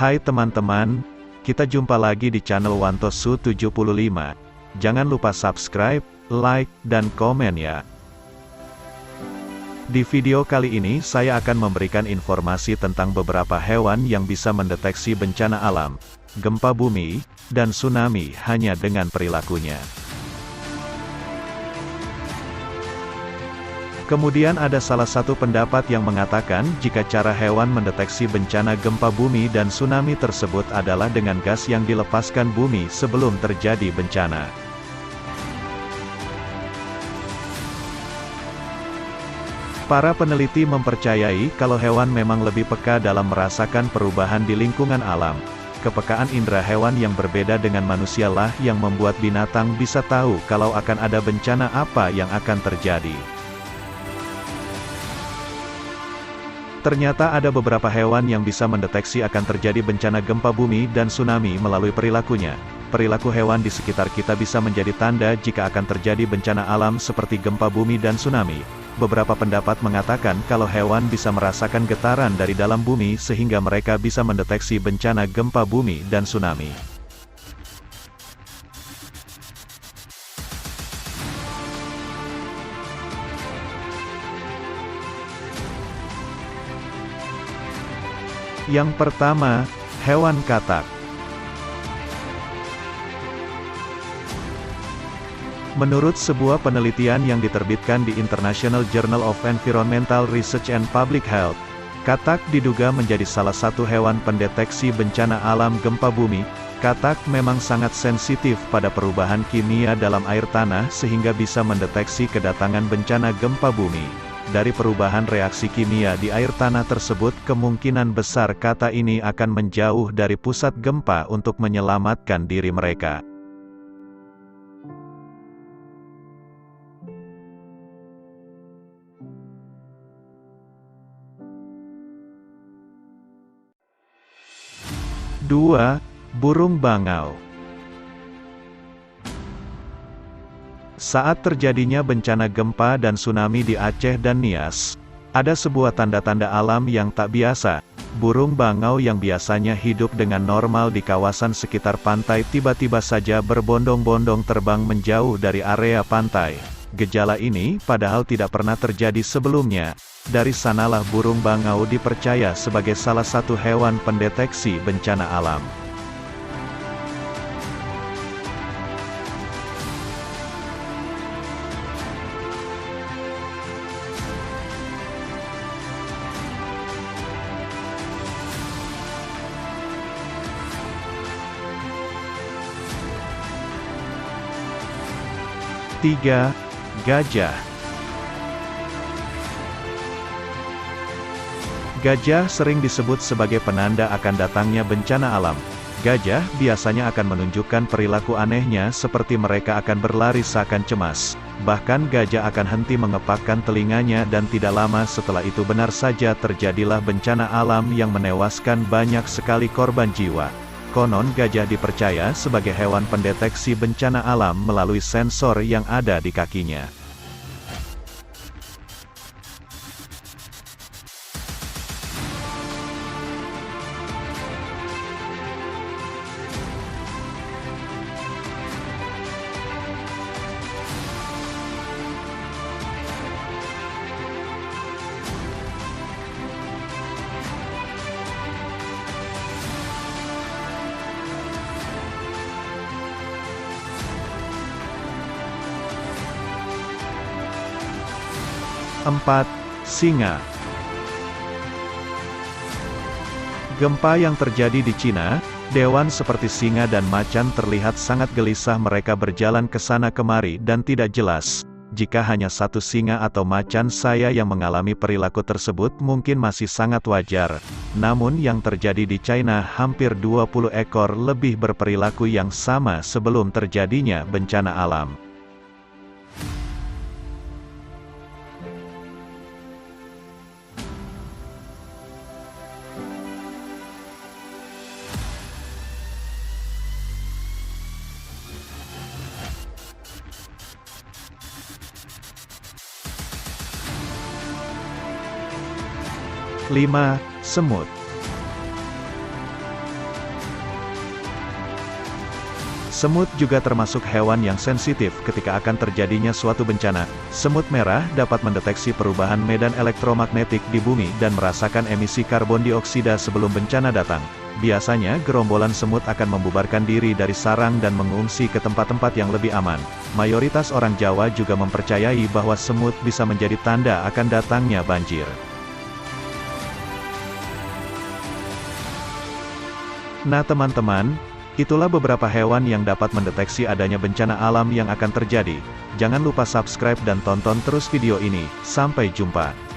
Hai teman-teman, kita jumpa lagi di channel Wantosu 75. Jangan lupa subscribe, like, dan komen ya. Di video kali ini saya akan memberikan informasi tentang beberapa hewan yang bisa mendeteksi bencana alam, gempa bumi, dan tsunami hanya dengan perilakunya. Kemudian ada salah satu pendapat yang mengatakan jika cara hewan mendeteksi bencana gempa bumi dan tsunami tersebut adalah dengan gas yang dilepaskan bumi sebelum terjadi bencana. Para peneliti mempercayai kalau hewan memang lebih peka dalam merasakan perubahan di lingkungan alam. Kepekaan indera hewan yang berbeda dengan manusia lah yang membuat binatang bisa tahu kalau akan ada bencana apa yang akan terjadi. Ternyata ada beberapa hewan yang bisa mendeteksi akan terjadi bencana gempa bumi dan tsunami melalui perilakunya. Perilaku hewan di sekitar kita bisa menjadi tanda jika akan terjadi bencana alam seperti gempa bumi dan tsunami. Beberapa pendapat mengatakan kalau hewan bisa merasakan getaran dari dalam bumi sehingga mereka bisa mendeteksi bencana gempa bumi dan tsunami. Yang pertama, hewan katak. Menurut sebuah penelitian yang diterbitkan di International Journal of Environmental Research and Public Health, katak diduga menjadi salah satu hewan pendeteksi bencana alam gempa bumi. Katak memang sangat sensitif pada perubahan kimia dalam air tanah sehingga bisa mendeteksi kedatangan bencana gempa bumi. Dari perubahan reaksi kimia di air tanah tersebut, kemungkinan besar kata ini akan menjauh dari pusat gempa untuk menyelamatkan diri mereka. Dua, burung bangau. Saat terjadinya bencana gempa dan tsunami di Aceh dan Nias, ada sebuah tanda-tanda alam yang tak biasa. Burung bangau yang biasanya hidup dengan normal di kawasan sekitar pantai tiba-tiba saja berbondong-bondong terbang menjauh dari area pantai. Gejala ini padahal tidak pernah terjadi sebelumnya. Dari sanalah burung bangau dipercaya sebagai salah satu hewan pendeteksi bencana alam. Tiga, gajah. Gajah sering disebut sebagai penanda akan datangnya bencana alam. Gajah biasanya akan menunjukkan perilaku anehnya seperti mereka akan berlari seakan cemas. Bahkan gajah akan henti mengepakkan telinganya dan tidak lama setelah itu benar saja terjadilah bencana alam yang menewaskan banyak sekali korban jiwa. Konon gajah dipercaya sebagai hewan pendeteksi bencana alam melalui sensor yang ada di kakinya. Empat, singa. Gempa yang terjadi di Cina, hewan seperti singa dan macan terlihat sangat gelisah. Mereka berjalan ke sana kemari dan tidak jelas. Jika hanya satu singa atau macan saya yang mengalami perilaku tersebut mungkin masih sangat wajar. Namun yang terjadi di China hampir 20 ekor lebih berperilaku yang sama sebelum terjadinya bencana alam. Lima, semut. Semut juga termasuk hewan yang sensitif ketika akan terjadinya suatu bencana. Semut merah dapat mendeteksi perubahan medan elektromagnetik di bumi dan merasakan emisi karbon dioksida sebelum bencana datang. Biasanya gerombolan semut akan membubarkan diri dari sarang dan mengungsi ke tempat-tempat yang lebih aman. Mayoritas orang Jawa juga mempercayai bahwa semut bisa menjadi tanda akan datangnya banjir. Nah teman-teman, itulah beberapa hewan yang dapat mendeteksi adanya bencana alam yang akan terjadi. Jangan lupa subscribe dan tonton terus video ini. Sampai jumpa.